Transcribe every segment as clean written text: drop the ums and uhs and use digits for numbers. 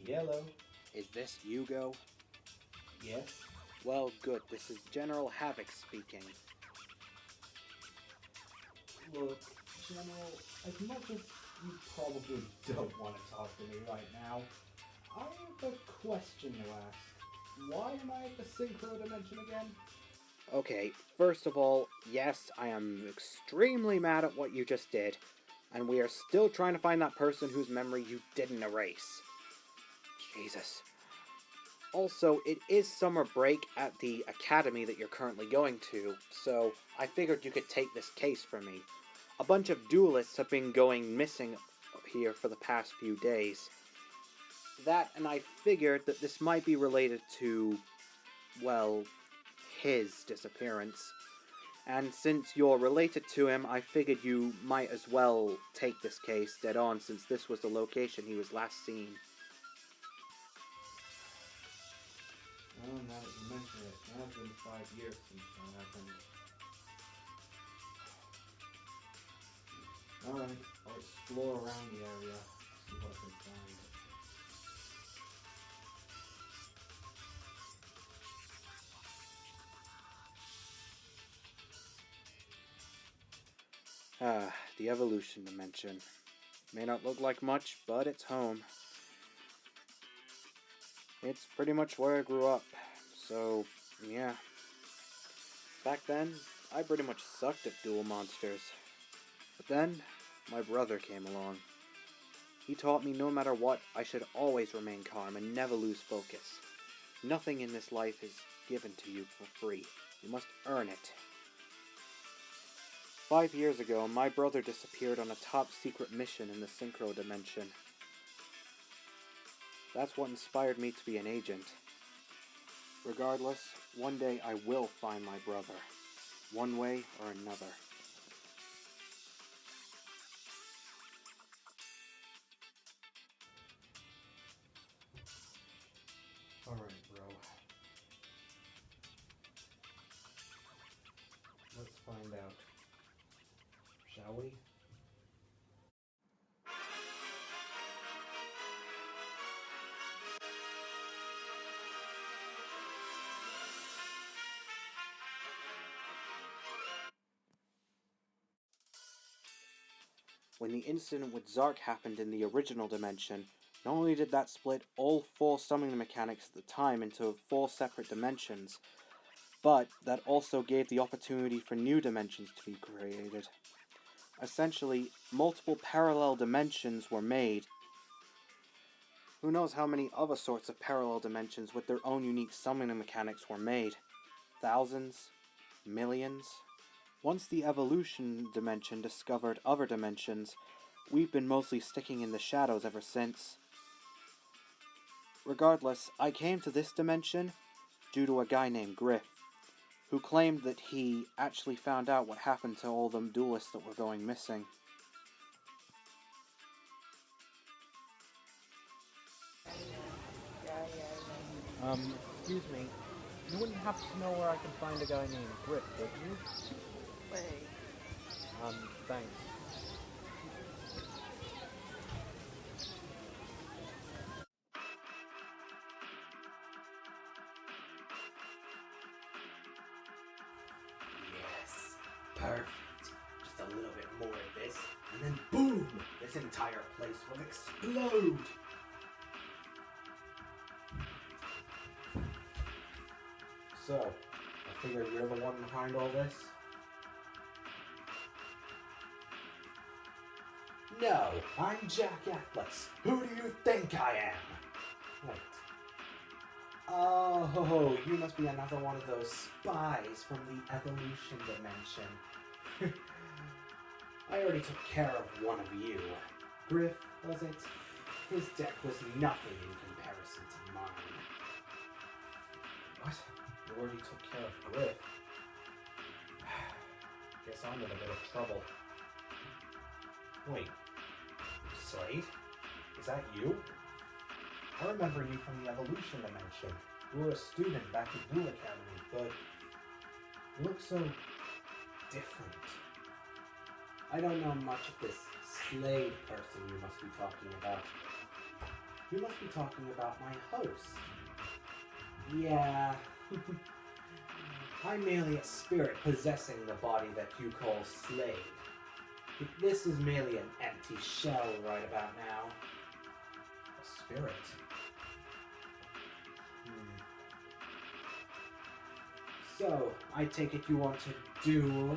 Yellow. Is this Yugioh? Yes. Well, good. This is General Havoc speaking. Look, General, as much as you probably don't want to talk to me right now, I have a question to ask. Why am I at the synchro dimension again? Okay, first of all, yes, I am extremely mad at what you just did, and we are still trying to find that person whose memory you didn't erase. Jesus. Also, it is summer break at the academy that you're currently going to, so I figured you could take this case for me. A bunch of duelists have been going missing here for the past few days. That, and I figured that this might be related to, well, his disappearance. And since you're related to him, I figured you might as well take this case dead on, since this was the location he was last seen. Well, now that you mention it, now it's been 5 years since that happened. Alright, I'll explore around the area, see what I can find. The evolution dimension. May not look like much, but it's home. It's pretty much where I grew up, so yeah. Back then, I pretty much sucked at duel monsters. But then, my brother came along. He taught me no matter what, I should always remain calm and never lose focus. Nothing in this life is given to you for free. You must earn it. 5 years ago, my brother disappeared on a top-secret mission in the synchro dimension. That's what inspired me to be an agent. Regardless, one day I will find my brother, one way or another. Alright, bro. Let's find out. Shall we? When the incident with Zark happened in the original dimension, not only did that split all 4 summoning mechanics at the time into 4 separate dimensions, but that also gave the opportunity for new dimensions to be created. Essentially, multiple parallel dimensions were made. Who knows how many other sorts of parallel dimensions with their own unique summoning mechanics were made? Thousands? Millions? Once the evolution dimension discovered other dimensions, we've been mostly sticking in the shadows ever since. Regardless, I came to this dimension due to a guy named Griff, who claimed that he actually found out what happened to all them duelists that were going missing. Excuse me. You wouldn't happen to know where I can find a guy named Griff, would you? Wait. Thanks. Yes. Perfect. Just a little bit more of this, and then boom! This entire place will explode! So, I figure you're the one behind all this? No, I'm Jack Atlas. Who do you think I am? Wait. Oh, you must be another one of those spies from the evolution dimension. I already took care of one of you. Griff, was it? His deck was nothing in comparison to mine. What? You already took care of Griff? Guess I'm in a bit of trouble. Wait. Slade? Is that you? I remember you from the evolution dimension. You were a student back at Duel Academy, but you look so different. I don't know much of this Slade person you must be talking about. You must be talking about my host. Yeah. I'm merely a spirit possessing the body that you call Slade. This is merely an empty shell right about now. A spirit? So, I take it you want to duel?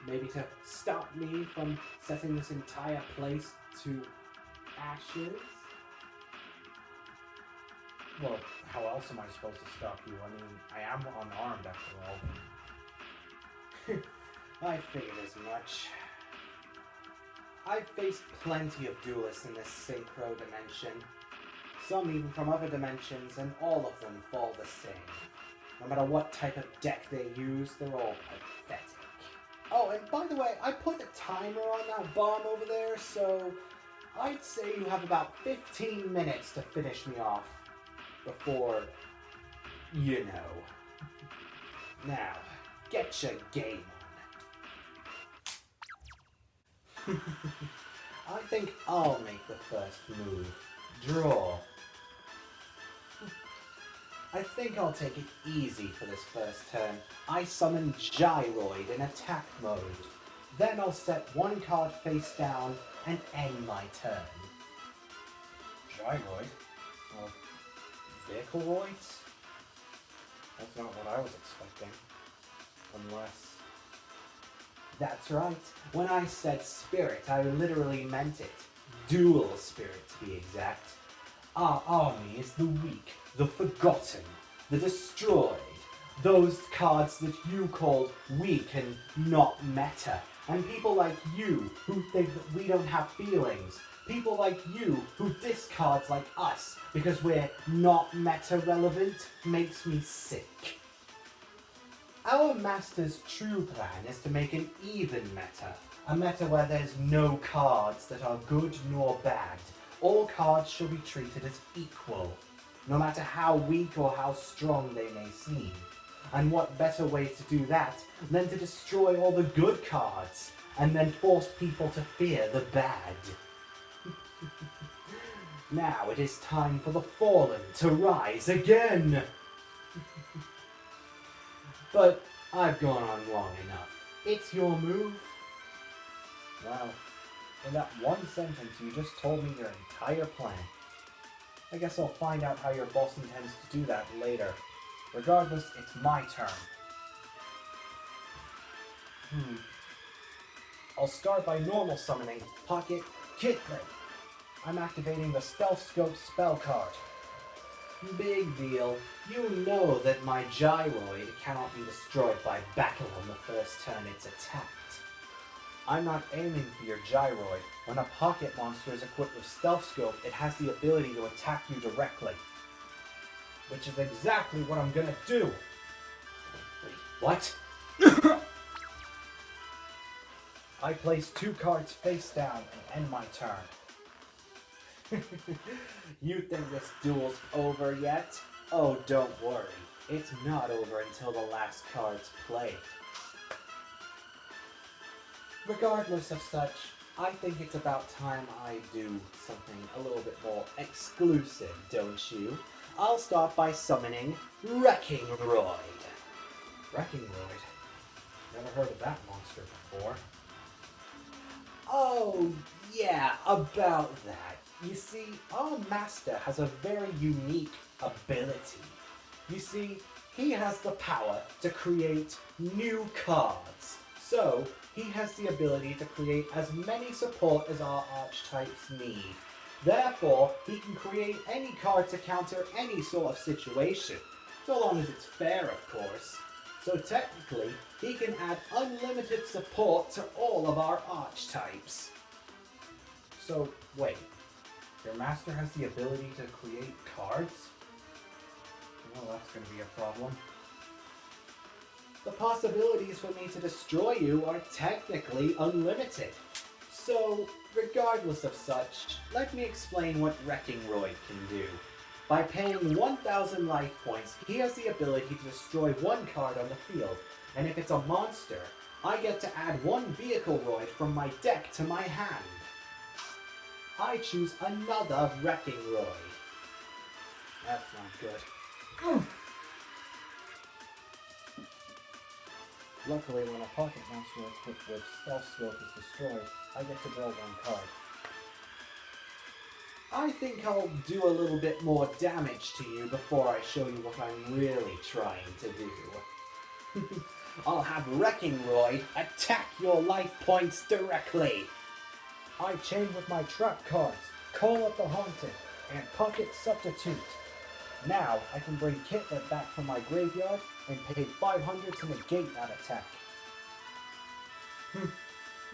Maybe to stop me from setting this entire place to ashes? Well, how else am I supposed to stop you? I mean, I am unarmed after all. I figured as much. I've faced plenty of duelists in this synchro dimension. Some even from other dimensions, and all of them fall the same. No matter what type of deck they use, they're all pathetic. Oh, and by the way, I put a timer on that bomb over there, so I'd say you have about 15 minutes to finish me off before, you know. Now, get your game on. I think I'll make the first move. Draw. I think I'll take it easy for this first turn. I summon Gyroid in attack mode. Then I'll set one card face down and end my turn. Gyroid? Well, Vehicle-roids? That's not what I was expecting. Unless... That's right. When I said spirit, I literally meant it. Dual spirit, to be exact. Our army is the weak, the forgotten, the destroyed. Those cards that you called weak and not meta. And people like you who think that we don't have feelings. People like you who discards like us because we're not meta relevant makes me sick. Our master's true plan is to make an even meta. A meta where there's no cards that are good nor bad. All cards shall be treated as equal, no matter how weak or how strong they may seem. And what better way to do that than to destroy all the good cards, and then force people to fear the bad. Now it is time for the fallen to rise again! But I've gone on long enough. It's your move. Wow. In that one sentence, you just told me your entire plan. I guess I'll find out how your boss intends to do that later. Regardless, it's my turn. I'll start by normal summoning Pocket Kitlet. I'm activating the Stealth Scope spell card. Big deal. You know that my Gyroid cannot be destroyed by battle on the first turn it's attacked. I'm not aiming for your Gyroid. When a pocket monster is equipped with Stealth Scope, it has the ability to attack you directly. Which is exactly what I'm gonna do. Wait, what? I place 2 cards face down and end my turn. You think this duel's over yet? Oh, don't worry. It's not over until the last card's played. Regardless of such, I think it's about time I do something a little bit more exclusive, don't you? I'll start by summoning Wrecking Roid. Wrecking Roid? Never heard of that monster before. Oh, yeah, about that. You see, our master has a very unique ability. You see, he has the power to create new cards. So, he has the ability to create as many support as our archetypes need. Therefore, he can create any card to counter any sort of situation, so long as it's fair, of course. So technically, he can add unlimited support to all of our archetypes. So, wait. Your master has the ability to create cards? Well, that's going to be a problem. The possibilities for me to destroy you are technically unlimited. So, regardless of such, let me explain what Wrecking Roid can do. By paying 1,000 life points, he has the ability to destroy 1 card on the field, and if it's a monster, I get to add 1 Vehicle Roid from my deck to my hand. I choose another Wrecking Roid. That's not good. Luckily, when a pocket monster equipped with Stealth Stroke is destroyed, I get to draw one card. I think I'll do a little bit more damage to you before I show you what I'm really trying to do. I'll have Wrecking Roid attack your life points directly. I chain with my trap cards, Call Up the Haunted, and Pocket Substitute. Now I can bring Kitlet back from my graveyard and pay 500 to negate that attack.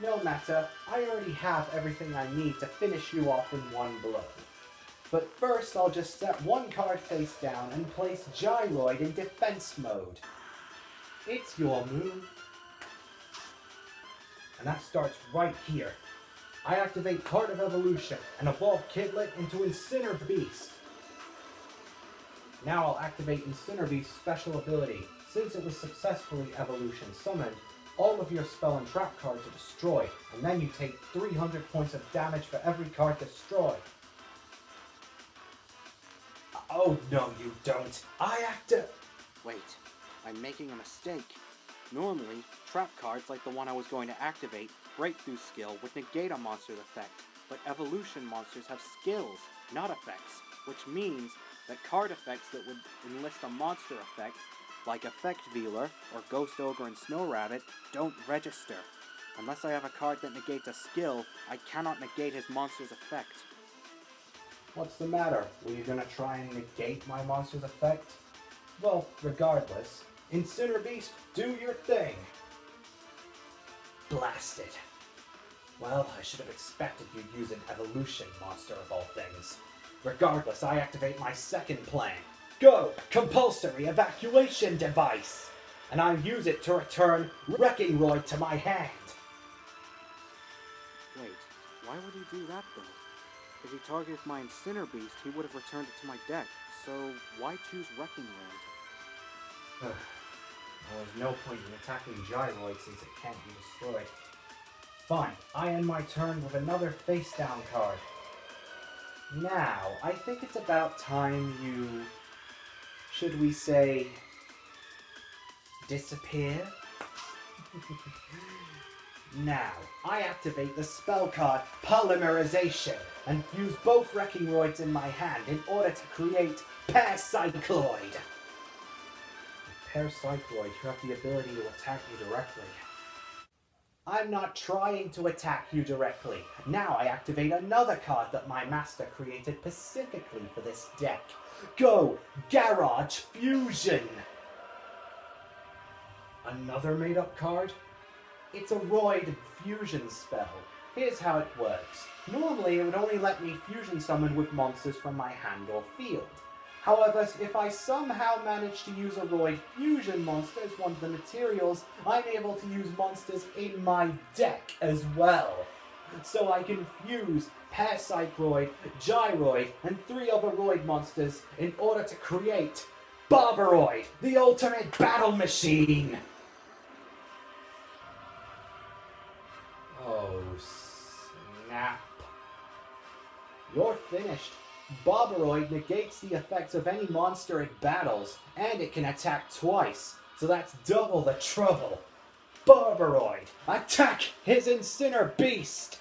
No matter, I already have everything I need to finish you off in one blow. But first I'll just set one card face down and place Gyroid in defense mode. It's your move. And that starts right here. I activate Card of Evolution and evolve Kitlet into Inciner Beast. Now I'll activate Inciner Beast's special ability. Since it was successfully evolution summoned, all of your spell and trap cards are destroyed, and then you take 300 points of damage for every card destroyed. Oh no you don't. Wait, I'm making a mistake. Normally, trap cards like the one I was going to activate, Breakthrough Skill, would negate a monster's effect, but evolution monsters have skills, not effects, which means that card effects that would enlist a monster effect, like Effect Vealer or Ghost Ogre and Snow Rabbit, don't register. Unless I have a card that negates a skill, I cannot negate his monster's effect. What's the matter? Were you gonna try and negate my monster's effect? Well, regardless, Inciner Beast, do your thing! Blasted. Well, I should have expected you'd use an evolution monster of all things. Regardless, I activate my second plan. Go! Compulsory Evacuation Device! And I use it to return Wrecking Roid to my hand. Wait, why would he do that though? If he targeted my Inciner Beast, he would have returned it to my deck, so why choose Wrecking Roid? Well, there's no point in attacking Gyroid since it can't be destroyed. Fine, I end my turn with another face-down card. Now, I think it's about time you, should we say, disappear? Now, I activate the spell card Polymerization and fuse both Wrecking Roids in my hand in order to create Paracycloid. With Paracycloid, you have the ability to attack me directly. I'm not trying to attack you directly. Now I activate another card that my master created specifically for this deck. Go! Garage Fusion! Another made-up card? It's a Roid fusion spell. Here's how it works. Normally it would only let me fusion summon with monsters from my hand or field. However, if I somehow manage to use a Roid fusion monster as one of the materials, I'm able to use monsters in my deck as well. So I can fuse Paracycloid, Gyroid, and 3 other Roid monsters in order to create Barbaroid, the ultimate battle machine! Oh, snap. You're finished. Barbaroid negates the effects of any monster it battles, and it can attack twice, so that's double the trouble. Barbaroid, attack his Inciner Beast!